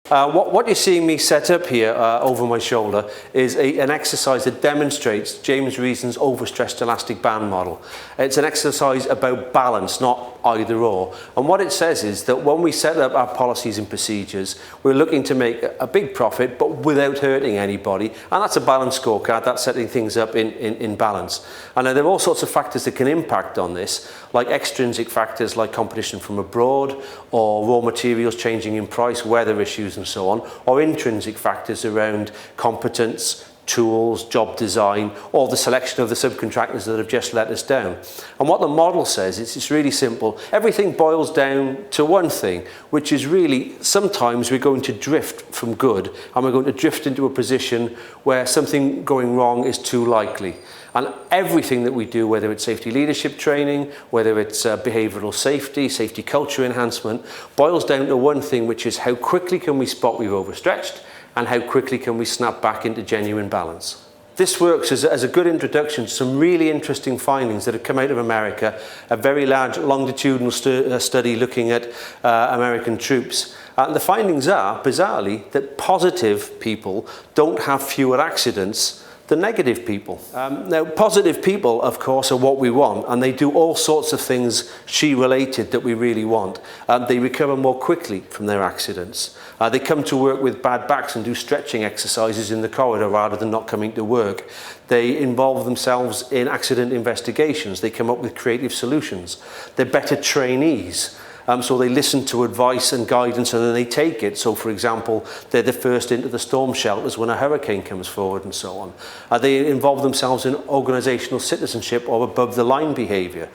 What you're seeing me set up here over my shoulder is an exercise that demonstrates James Reason's overstretched elastic band model. It's an exercise about balance, not either or. And what it says is that when we set up our policies and procedures, we're looking to make a big profit, but without hurting anybody. And that's a balance scorecard. That's setting things up in balance. And there are all sorts of factors that can impact on this, like extrinsic factors like competition from abroad, or raw materials changing in price, weather issues and so on, or intrinsic factors around competence, tools, job design, or the selection of the subcontractors that have just let us down. And what the model says is it's really simple. Everything boils down to one thing, which is really sometimes we're going to drift from good and we're going to drift into a position where something going wrong is too likely. And everything that we do, whether it's safety leadership training, whether it's behavioural safety, safety culture enhancement, boils down to one thing, which is how quickly can we spot we've overstretched and how quickly can we snap back into genuine balance. This works as a good introduction to some really interesting findings that have come out of America, a very large longitudinal study looking at American troops. And the findings are, bizarrely, that positive people don't have fewer accidents than negative people. Now, positive people, of course, are what we want, and they do all sorts of things she-related that we really want. They recover more quickly from their accidents. They come to work with bad backs and do stretching exercises in the corridor rather than not coming to work. They involve themselves in accident investigations. They come up with creative solutions. They're better trainees. So they listen to advice and guidance and then they take it. So, for example, they're the first into the storm shelters when a hurricane comes forward and so on. They involve themselves in organisational citizenship or above-the-line behaviour.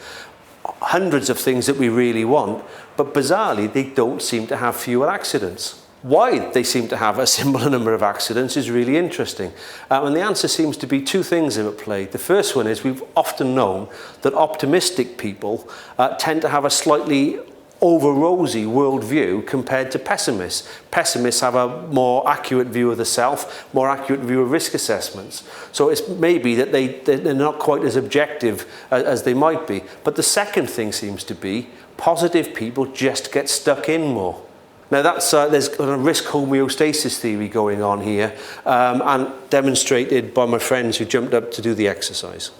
Hundreds of things that we really want, but bizarrely, they don't seem to have fewer accidents. Why they seem to have a similar number of accidents is really interesting. And the answer seems to be two things at play. The first one is we've often known that optimistic people tend to have a slightly over-rosy worldview compared to pessimists. Pessimists have a more accurate view of the self, more accurate view of risk assessments. So it's maybe that they're not quite as objective as they might be. But the second thing seems to be positive people just get stuck in more. Now there's a risk homeostasis theory going on here and demonstrated by my friends who jumped up to do the exercise.